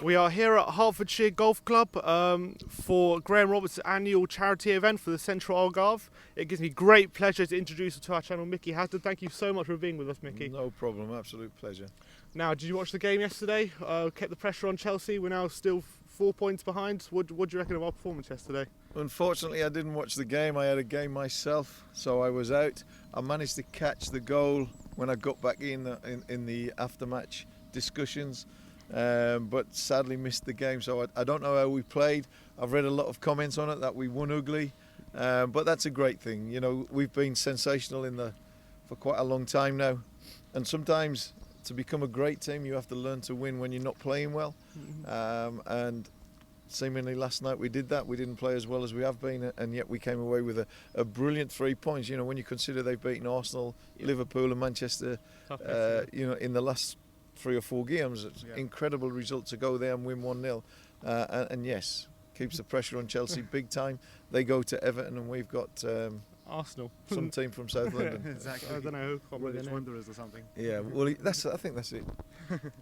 We are here at Hertfordshire Golf Club for Graham Roberts' annual charity event for the Central Algarve. It gives me great pleasure to introduce you to our channel, Micky Hazard. Thank you so much for being with us, Micky. No problem, absolute pleasure. Now, did you watch the game yesterday? Kept the pressure on Chelsea. We're now still 4 points behind. What do you reckon of our performance yesterday? Unfortunately, I didn't watch the game. I had a game myself, so I was out. I managed to catch the goal when I got back in the after-match discussions. But sadly missed the game, so I don't know how we played. I've read a lot of comments on it that we won ugly, but that's a great thing. You know, we've been sensational for quite a long time now, and sometimes to become a great team you have to learn to win when you're not playing well. And seemingly last night we did that. We didn't play as well as we have been, and yet we came away with a brilliant 3 points. You know, when you consider they've beaten Arsenal, Liverpool and Manchester, you know, in the last 3 or 4 games. It's incredible result to go there and win 1-0. And yes, keeps the pressure on Chelsea big time. They go to Everton and we've got Arsenal. some team from South London. Exactly. I don't know who British Wanderers or something. Yeah, well, I think that's it.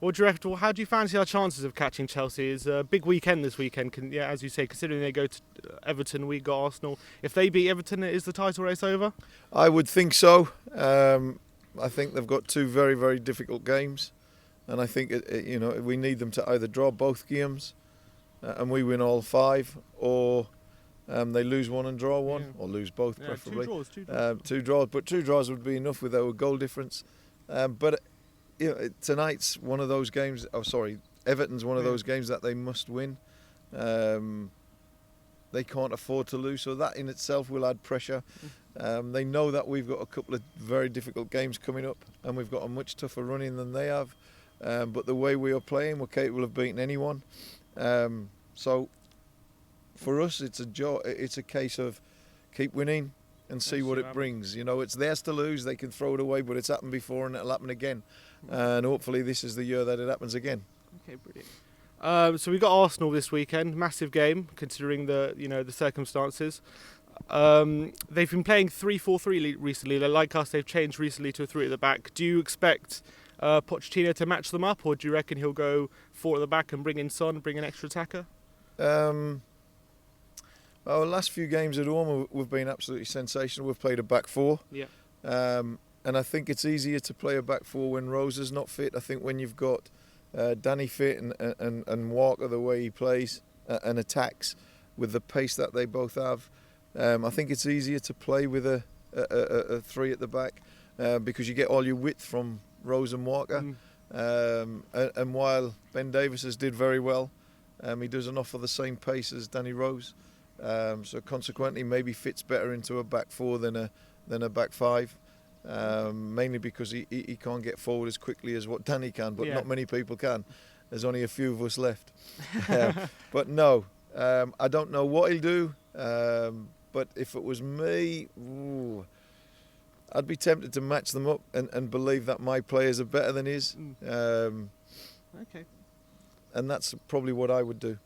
What do you reckon? How do you fancy our chances of catching Chelsea? It's a big weekend this weekend. As you say, considering they go to Everton, we got Arsenal. If they beat Everton, is the title race over? I would think so. I think they've got 2 very, very difficult games. And I think you know, we need them to either draw both games and we win all 5, or they lose 1 and draw 1, or lose both preferably. 2 draws. 2 draws, but 2 draws would be enough with our goal difference. But you know, tonight's one of those games. Oh, sorry, Everton's one of those games that they must win. They can't afford to lose, so that in itself will add pressure. They know that we've got a couple of very difficult games coming up, and we've got a much tougher run-in than they have. But the way we are playing, we're capable of beating anyone. So for us, it's a case of keep winning and see what it brings. You know, it's theirs to lose. They can throw it away, but it's happened before and it'll happen again. And hopefully this is the year that it happens again. Okay, brilliant. So we got Arsenal this weekend. Massive game considering the circumstances. They've been playing 3-4-3 recently. Like us, they've changed recently to a 3 at the back. Do you expect Pochettino to match them up, or do you reckon he'll go 4 at the back and bring in Son, bring an extra attacker? Well, the last few games at home we've been absolutely sensational. We've played a back 4. Yeah. And I think it's easier to play a back 4 when Rose is not fit. I think when you've got Danny fit and Walker the way he plays and attacks with the pace that they both have, I think it's easier to play with a 3 at the back because you get all your width from Rose and Walker. And while Ben Davies has did very well, he doesn't offer the same pace as Danny Rose. So consequently maybe fits better into a back 4 than a back 5. Mainly because he can't get forward as quickly as what Danny can, but not many people can. There's only a few of us left. But no, I don't know what he'll do. But if it was me, I'd be tempted to match them up and believe that my players are better than his. Okay. And that's probably what I would do.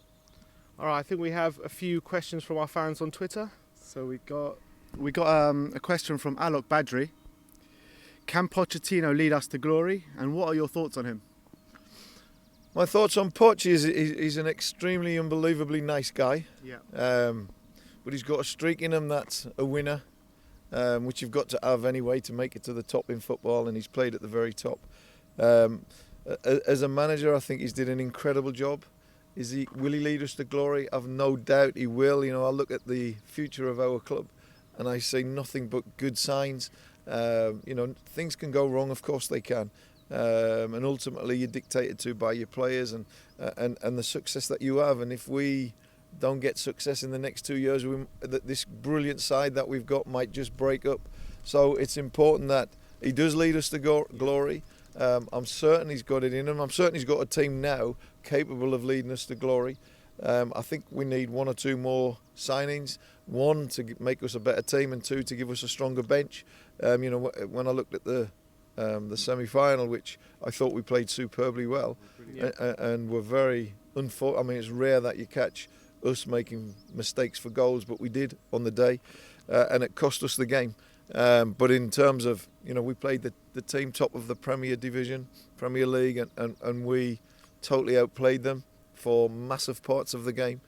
All right, I think we have a few questions from our fans on Twitter. So we got a question from Alok Badri. Can Pochettino lead us to glory? And what are your thoughts on him? My thoughts on Poch is he's an extremely unbelievably nice guy. Yeah. But he's got a streak in him that's a winner, which you've got to have anyway to make it to the top in football, and he's played at the very top. As a manager, I think he's did an incredible job. Will he lead us to glory? I've no doubt he will. You know, I look at the future of our club and I see nothing but good signs. You know, things can go wrong, of course they can. And ultimately you're dictated to by your players and the success that you have. And if we don't get success in the next 2 years, this brilliant side that we've got might just break up. So it's important that he does lead us to glory. I'm certain he's got it in him. I'm certain he's got a team now capable of leading us to glory. I think we need 1 or 2 more signings. 1 to make us a better team, and 2 to give us a stronger bench. You know, when I looked at the semi-final, which I thought we played superbly well, and were very unfortunate. I mean, it's rare that you catch us making mistakes for goals, but we did on the day, and it cost us the game. But in terms of, you know, we played the team top of the Premier Division, Premier League, and we totally outplayed them. for massive parts of the game.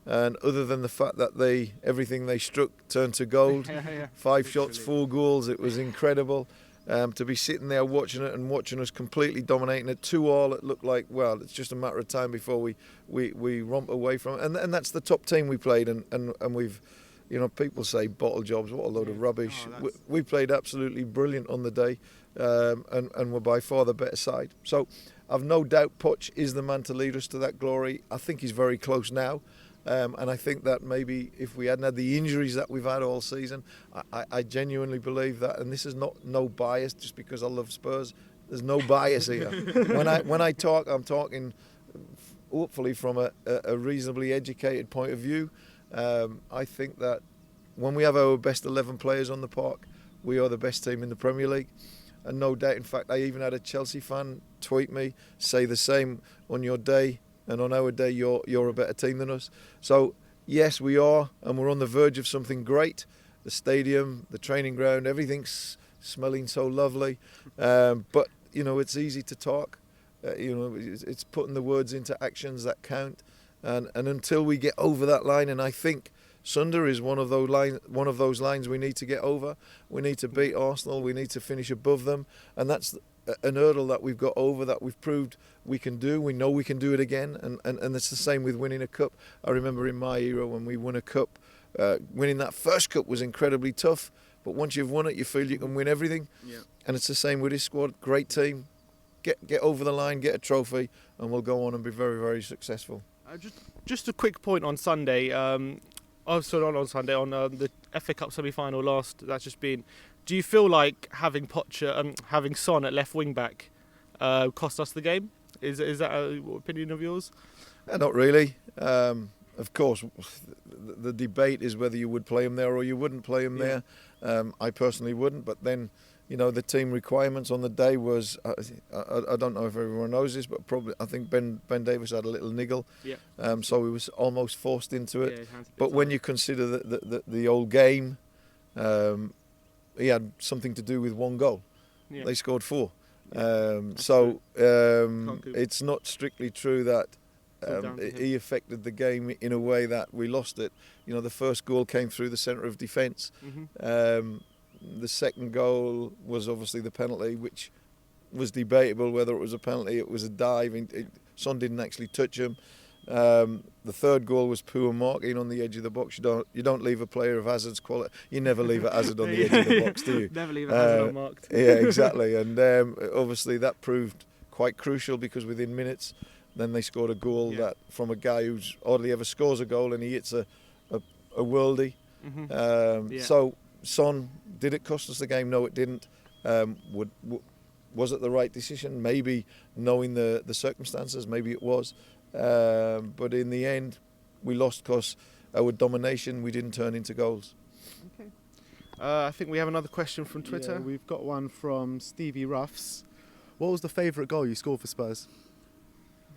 And other than the fact that everything they struck turned to gold, 5 shots, 4 goals, it was incredible. To be sitting there watching it and watching us completely dominating it, 2-2, it looked like, well, it's just a matter of time before we romp away from it. And that's the top team we played, and we've, people say bottle jobs, what a load of rubbish. We played absolutely brilliant on the day, and we're by far the better side. So I've no doubt Poch is the man to lead us to that glory. I think he's very close now. And I think that maybe if we hadn't had the injuries that we've had all season, I genuinely believe that. And this is no bias, just because I love Spurs. There's no bias here. When I talk, I'm talking hopefully from a reasonably educated point of view. I think that when we have our best 11 players on the park, we are the best team in the Premier League. And no doubt, in fact, I even had a Chelsea fan tweet me, say the same on your day. And on our day, you're a better team than us. So, yes, we are, and we're on the verge of something great. The stadium, the training ground, everything's smelling so lovely. But, it's easy to talk. It's putting the words into actions that count. And until we get over that line, and I think Sunder is one of those lines we need to get over. We need to beat Arsenal. We need to finish above them. And that's an hurdle that we've got over, that we've proved we can do. We know we can do it again, and it's the same with winning a cup. I remember in my era when we won a cup, winning that first cup was incredibly tough, but once you've won it, you feel you can win everything. Yeah. And it's the same with this squad. Great team, get over the line, get a trophy, and we'll go on and be very, very successful. Just a quick point on Sunday. On the FA Cup semi-final that's just been. Do you feel like having having Son at left wing back cost us the game? Is that an opinion of yours? Not really. Of course, the debate is whether you would play him there or you wouldn't play him there. I personally wouldn't, but then, the team requirements on the day was, I don't know if everyone knows this, but probably I think Ben Davies had a little niggle, so he was almost forced into it. But when you consider the old game, he had something to do with 1 goal. Yeah. They scored 4. It's not strictly true that he affected the game in a way that we lost it. The first goal came through the centre of defence. Mm-hmm. The second goal was obviously the penalty, which was debatable whether it was a penalty. It was a dive. Son didn't actually touch him. The third goal was poor marking on the edge of the box. You don't leave a player of Hazard's quality. You never leave a Hazard on the edge of the box, do you? Never leave a Hazard unmarked. Yeah, exactly. And obviously that proved quite crucial, because within minutes, then they scored a goal that from a guy who's hardly ever scores a goal, and he hits a worldie. Mm-hmm. So Son, did it cost us the game? No, it didn't. Was it the right decision? Maybe, knowing the circumstances, maybe it was. But in the end, we lost because our domination, we didn't turn into goals. Okay. I think we have another question from Twitter. Yeah, we've got one from Stevie Ruffs. What was the favourite goal you scored for Spurs?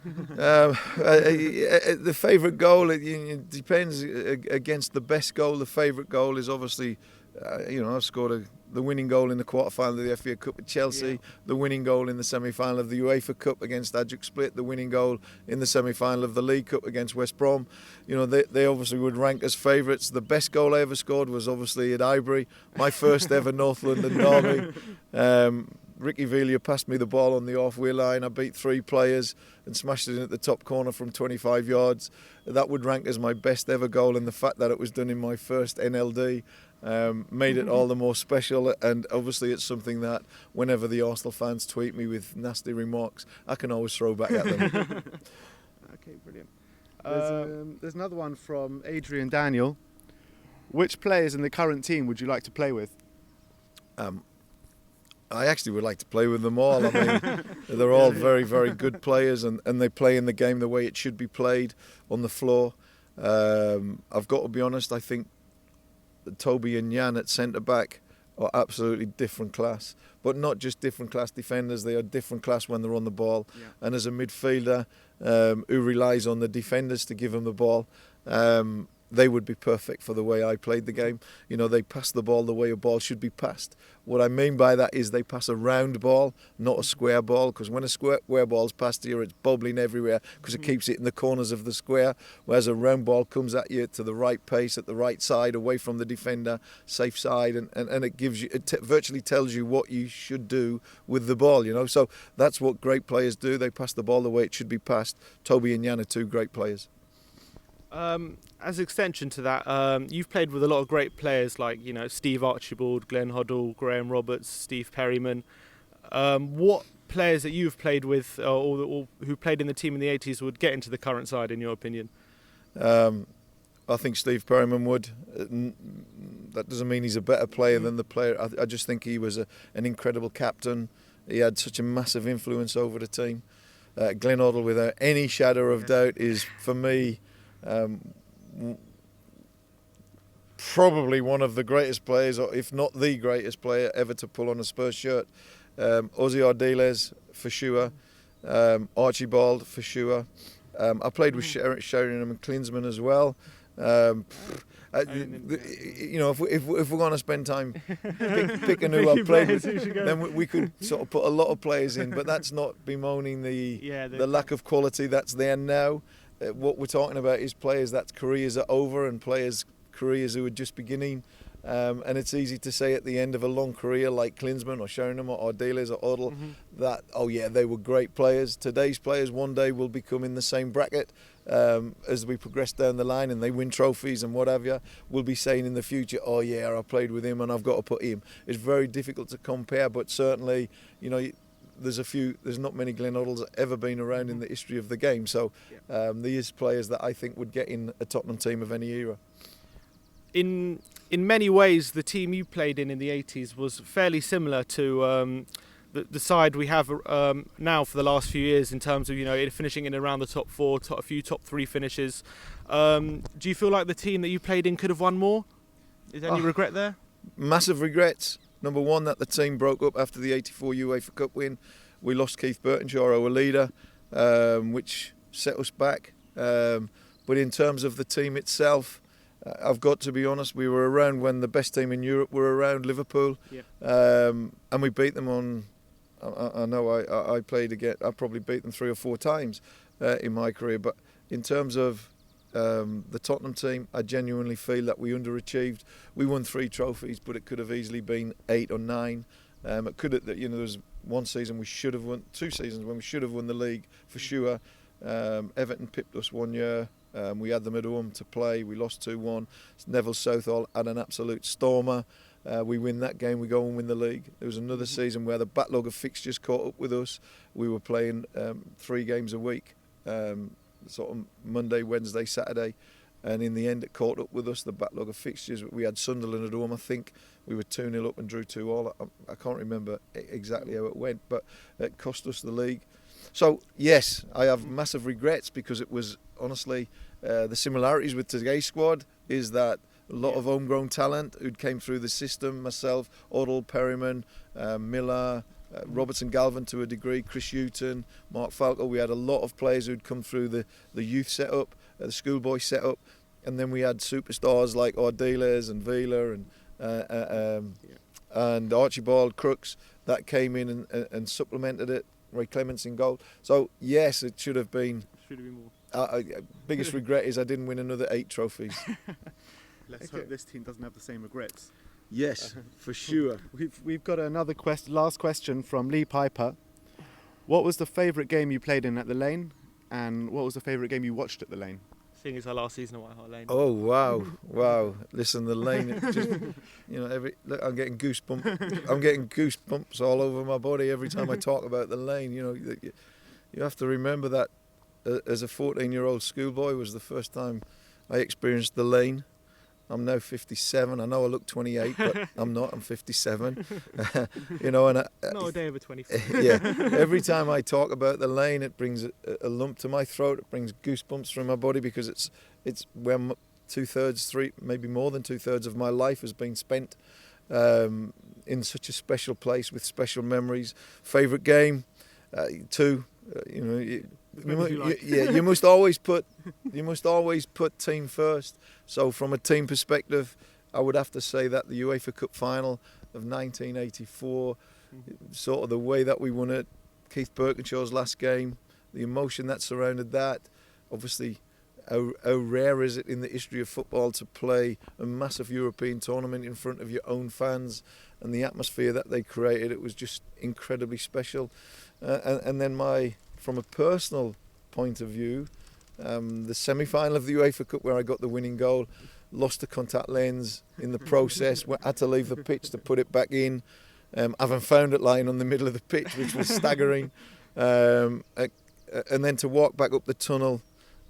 The favourite goal, it depends. Against the best goal, the favourite goal is obviously, I've scored the winning goal in the quarter-final of the FA Cup at Chelsea, the winning goal in the semi-final of the UEFA Cup against Ajax Split, the winning goal in the semi-final of the League Cup against West Brom. They obviously would rank as favourites. The best goal I ever scored was obviously at Highbury, my first ever North London derby. Ricky Villa passed me the ball on the halfway line. I beat 3 players and smashed it in at the top corner from 25 yards. That would rank as my best ever goal, and the fact that it was done in my first NLD made it all the more special. And obviously it's something that whenever the Arsenal fans tweet me with nasty remarks, I can always throw back at them. Okay, brilliant. There's another one from Adrian Daniel. Which players in the current team would you like to play with? I actually would like to play with them all. I mean, they're all very, very good players, and they play in the game the way it should be played, on the floor. I've got to be honest, I think Toby and Jan at centre-back are absolutely different class. But not just different class defenders, they are different class when they're on the ball. Yeah. And as a midfielder who relies on the defenders to give him the ball, they would be perfect for the way I played the game. You know, they pass the ball the way a ball should be passed. What I mean by that is they pass a round ball, not a square ball, because when a square ball's passed to you, it's bubbling everywhere because it keeps it in the corners of the square, whereas a round ball comes at you to the right pace, at the right side, away from the defender, safe side, and it gives you, virtually tells you what you should do with the ball, you know. So that's what great players do. They pass the ball the way it should be passed. Toby and Jan are two great players. As an extension to that, you've played with a lot of great players like, you know, Steve Archibald, Glenn Hoddle, Graham Roberts, Steve Perryman. What players that you've played with or who played in the team in the 80s would get into the current side, in your opinion? I think Steve Perryman would. That doesn't mean he's a better player than the player. I just think he was an incredible captain. He had such a massive influence over the team. Glenn Hoddle, without any shadow of doubt, is, for me, probably one of the greatest players, or if not the greatest player ever to pull on a Spurs shirt. Ozzy Ardiles, for sure. Archibald, for sure. I played with Sheringham and Klinsmann as well. You know, if we're going to spend time picking who I played with, then we could sort of put a lot of players in, but that's not bemoaning the lack of quality that's there now. What we're talking about is players that careers are over and players' careers who are just beginning. And it's easy to say at the end of a long career like Klinsmann or Sheringham or Ardiles or Hoddle that, oh yeah, they were great players. Today's players one day will become in the same bracket as we progress down the line and they win trophies and what have you. We'll be saying in the future, oh yeah, I played with him and I've got to put him. It's very difficult to compare, but certainly, you know, there's not many Glenn Hoddles ever been around in the history of the game. So these players that I think would get in a Tottenham team of any era. In many ways, the team you played in the 80s was fairly similar to the side we have now for the last few years in terms of, you know, finishing in around the top four, a few top three finishes. Do you feel like the team that you played in could have won more? Is there any regret there? Massive regrets. Number one, that the team broke up after the 84 UEFA Cup win. We lost Keith Burtonshaw, our leader, which set us back. But in terms of the team itself, I've got to be honest, we were around when the best team in Europe were around, Liverpool, and we beat them on, I know I played again, I probably beat them 3 or 4 times in my career, but in terms of the Tottenham team, I genuinely feel that we underachieved. We won 3 trophies, but it could have easily been 8 or 9. It could have, you know, there was one season we should have won, 2 seasons when we should have won the league for sure. Everton pipped us one year. We had them at home to play. We lost 2-1. Neville Southall had an absolute stormer. We win that game. We go and win the league. There was another season where the backlog of fixtures caught up with us. We were playing 3 games a week, sort of Monday, Wednesday, Saturday, and in the end it caught up with us, the backlog of fixtures. We had Sunderland at home, I think. We were 2-0 up and drew 2-2. I can't remember exactly how it went, but it cost us the league. So, yes, I have massive regrets because it was, honestly, the similarities with today's squad is that a lot of homegrown talent who came through the system, myself, Hoddle, Perryman, Miller, Robertson Galvin to a degree, Chris Houghton, Mark Falco. We had a lot of players who'd come through the youth setup, the schoolboy setup, and then we had superstars like Ardiles and Vila and Archibald Crooks that came in and supplemented it. Ray Clements in goal. So yes, it should have been. More. Biggest regret is I didn't win another 8 trophies. Let's hope this team doesn't have the same regrets. Yes, for sure. We've got another last question from Lee Piper. What was the favourite game you played in at the Lane, and what was the favourite game you watched at the Lane? Seeing as our last season at White Hart Lane. Oh wow! Listen, the Lane. It just, you know, look, I'm getting goosebumps. I'm getting goosebumps all over my body every time I talk about the Lane. You know, you have to remember that as a 14-year-old schoolboy was the first time I experienced the Lane. I'm now 57. I know I look 28, but I'm not. I'm 57. You know, and not a day over 24. Yeah. Every time I talk about the Lane, it brings a lump to my throat. It brings goosebumps through my body because it's where 2/3, maybe more than 2/3 of my life has been spent in such a special place with special memories. Favourite game, 2. You know, you must always put team first. So from a team perspective, I would have to say that the UEFA Cup final of 1984, sort of the way that we won it, Keith Birkinshaw's last game, the emotion that surrounded that, obviously how rare is it in the history of football to play a massive European tournament in front of your own fans, and the atmosphere that they created, it was just incredibly special. And then from a personal point of view, the semi-final of the UEFA Cup where I got the winning goal, lost the contact lens in the process, had to leave the pitch to put it back in. Having found it lying on the middle of the pitch, which was staggering. And then to walk back up the tunnel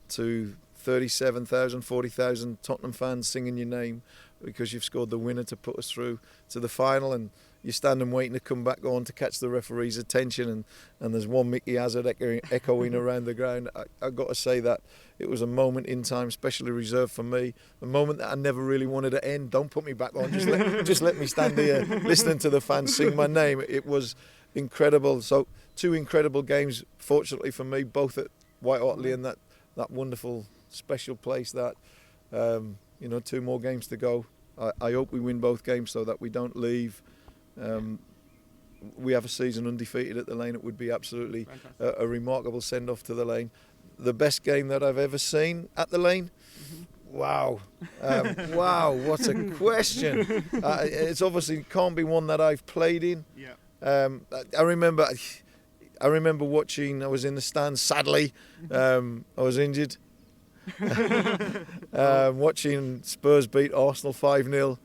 to 37,000, 40,000 Tottenham fans singing your name because you've scored the winner to put us through to the final, and you're standing waiting to come back on to catch the referee's attention, and there's one Micky Hazard echoing around the ground. I've got to say that it was a moment in time specially reserved for me, a moment that I never really wanted to end. Don't put me back on, just let me stand here listening to the fans sing my name. It was incredible. So 2 incredible games, fortunately for me, both at White Hart Lane, that wonderful special place that 2 more games to go. I hope we win both games so that we don't leave. We have a season undefeated at the Lane. It would be absolutely a remarkable send-off to the Lane. The best game that I've ever seen at the Lane? Wow. Wow, what a question. It's obviously can't be one that I've played in. I remember watching, I was in the stands, sadly. I was injured. Watching Spurs beat Arsenal 5-0.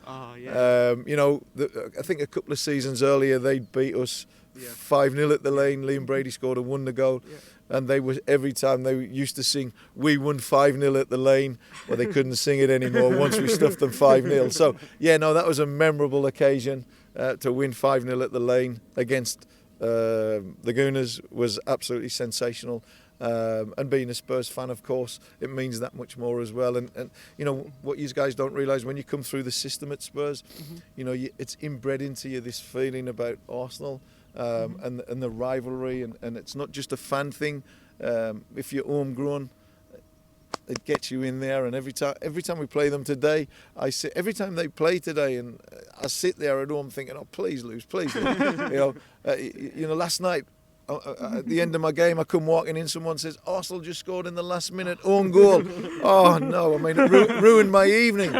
I think a couple of seasons earlier they'd beat us 5-0 at the Lane. Liam Brady scored a wonder goal, and every time they used to sing "We won 5-0 at the Lane," but they couldn't sing it anymore once we stuffed them 5-0. So that was a memorable occasion to win 5-0 at the Lane against the Gooners was absolutely sensational. And being a Spurs fan, of course, it means that much more as well. And what you guys don't realise, when you come through the system at Spurs, it's inbred into you, this feeling about Arsenal and the rivalry, and it's not just a fan thing. If you're homegrown, it gets you in there. And every time we play them today, every time they play today, and I sit there at home thinking, oh, please lose, please lose. Last night, at the end of my game, I come walking in, someone says, Arsenal just scored in the last minute, own goal. Oh, no, I mean, it ruined my evening,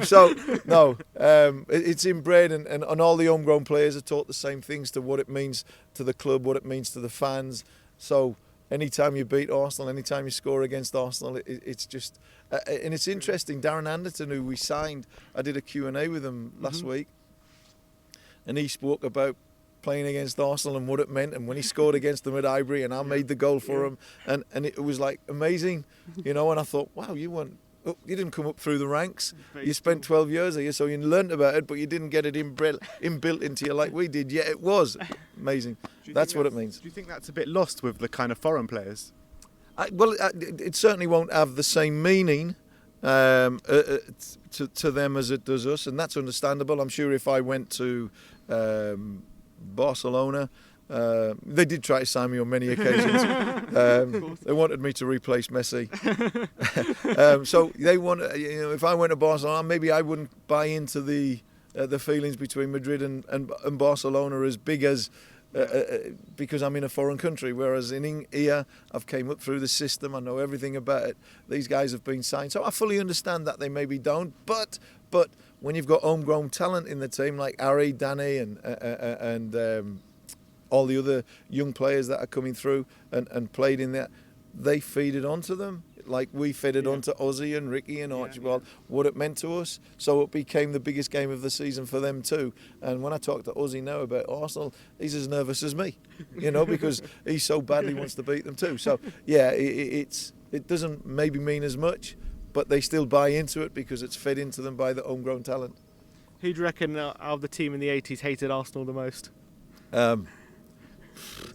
So, no, it's inbred, and all the homegrown players are taught the same things to what it means to the club, what it means to the fans. So, anytime you beat Arsenal, anytime you score against Arsenal, it's just... and it's interesting, Darren Anderton, who we signed, I did a Q&A with him last week, and he spoke about playing against Arsenal and what it meant, and when he scored against them at Highbury and I made the goal for him, and it was like amazing, and I thought, wow, you didn't come up through the ranks, you spent 12 years here, so you learnt about it, but you didn't get it inbuilt into you like we did. Yeah, it was amazing. That's what it means. Do you think that's a bit lost with the kind of foreign players? It certainly won't have the same meaning to them as it does us, and that's understandable. I'm sure if I went to Barcelona, they did try to sign me on many occasions. They wanted me to replace Messi. So they want, if I went to Barcelona, maybe I wouldn't buy into the feelings between Madrid and Barcelona as big as because I'm in a foreign country. Whereas in here, I've came up through the system. I know everything about it. These guys have been signed, so I fully understand that they maybe don't. But when you've got homegrown talent in the team like Harry, Danny, and all the other young players that are coming through and played in there, they feed it onto them like we fed it onto Ozzy and Ricky and Archibald, what it meant to us. So it became the biggest game of the season for them too. And when I talk to Ozzy now about Arsenal, he's as nervous as me, because he so badly wants to beat them too. So it doesn't maybe mean as much, but they still buy into it because it's fed into them by the homegrown talent. Who do you reckon out of the team in the 80s hated Arsenal the most? He's got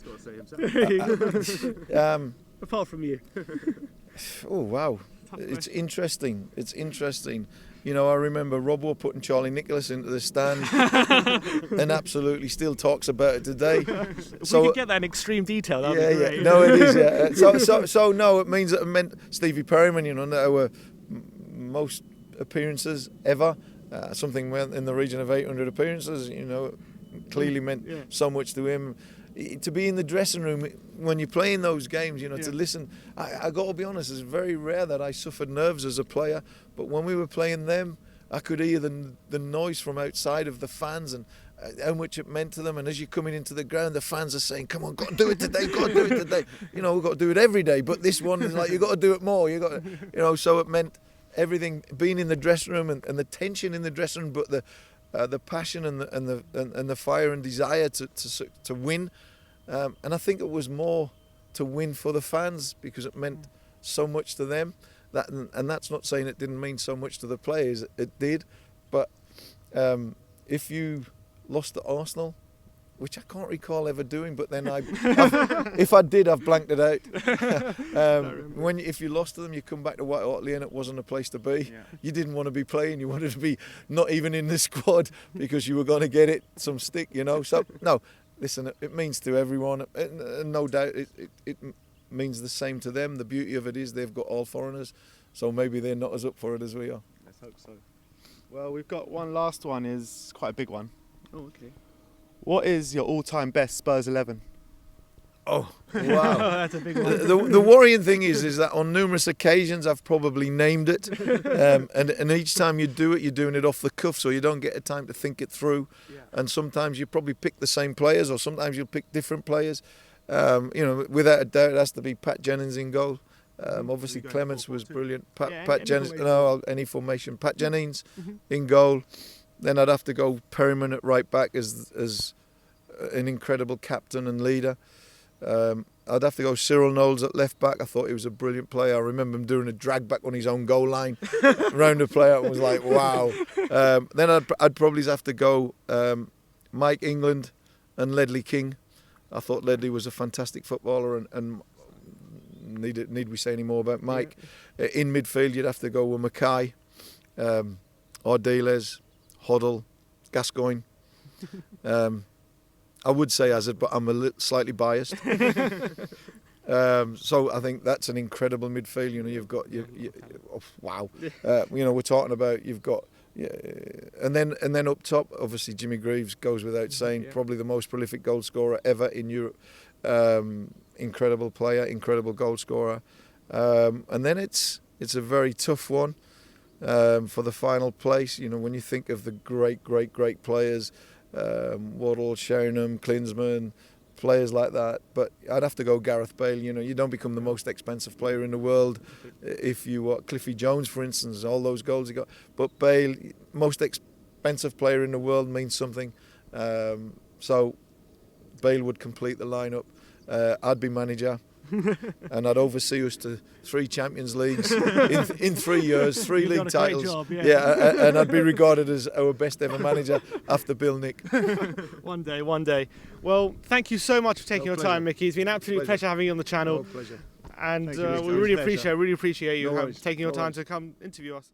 to say himself. Apart from you. Oh, wow. It's interesting. You know, I remember Robbo putting Charlie Nicholas into the stand and absolutely still talks about it today. If we could get that in extreme detail, that would be great. Yeah. No, it is, yeah. So no, it means that it meant Stevie Perryman, you know, our most appearances ever, something in the region of 800 appearances, you know, clearly meant so much to him. To be in the dressing room when you're playing those games, you know, to listen. I got to be honest, it's very rare that I suffered nerves as a player, but when we were playing them, I could hear the noise from outside of the fans and how much it meant to them. And as you're coming into the ground, the fans are saying, "Come on, got to do it today, got to do it today." You know, we've got to do it every day, but this one is like, you got to do it more. You got to, you know. So it meant everything, being in the dressing room and the tension in the dressing room, but the passion and the fire and desire to win, and I think it was more to win for the fans because it meant so much to them. And that's not saying it didn't mean so much to the players. It did, but if you lost to Arsenal, which I can't recall ever doing, but then if I did, I've blanked it out. If you lost to them, you come back to White Hart Lane and it wasn't a place to be. Yeah. You didn't want to be playing. You wanted to be not even in the squad because you were going to get some stick, you know. So no, listen, it means to everyone, and no doubt it means the same to them. The beauty of it is they've got all foreigners, so maybe they're not as up for it as we are. Let's hope so. Well, we've got one last one. Is quite a big one. Oh, okay. What is your all-time best Spurs 11? Oh, wow. That's a big one. The worrying thing is that on numerous occasions I've probably named it, and each time you do it, you're doing it off the cuff, so you don't get a time to think it through. Yeah. And sometimes you probably pick the same players, or sometimes you'll pick different players. You know, without a doubt, it has to be Pat Jennings in goal. Obviously, Clements was brilliant. Pat Jennings, any formation. Pat Jennings in goal. Then I'd have to go Perryman at right back as an incredible captain and leader. I'd have to go Cyril Knowles at left back. I thought he was a brilliant player. I remember him doing a drag back on his own goal line round the player. It was like, wow. Then I'd probably have to go Mike England and Ledley King. I thought Ledley was a fantastic footballer, and need we say any more about Mike? Yeah. In midfield, you'd have to go with Mackay, Ardiles, Hoddle, Gascoigne. I would say Hazard, but I'm slightly biased. So I think that's an incredible midfield. You know, you've got wow. You know, we're talking about you've got. Yeah, and then up top, obviously Jimmy Greaves goes without saying, probably the most prolific goal scorer ever in Europe. Incredible player, incredible goal scorer. And then it's a very tough one for the final place. You know, when you think of the great players, Waddle, Sheringham, Klinsmann, players like that. But I'd have to go Gareth Bale. You know, you don't become the most expensive player in the world if you are Cliffy Jones, for instance, all those goals he got. But Bale, most expensive player in the world, means something. So Bale would complete the lineup. I'd be manager. And I'd oversee us to 3 Champions Leagues in 3 years, 3 You've league done a titles. great job, and I'd be regarded as our best ever manager after Bill Nick. One day. Well, thank you so much for taking your time, Micky. It's been an absolute pleasure having you on the channel. Pleasure. And Thank you, we really appreciate you taking your time to come interview us.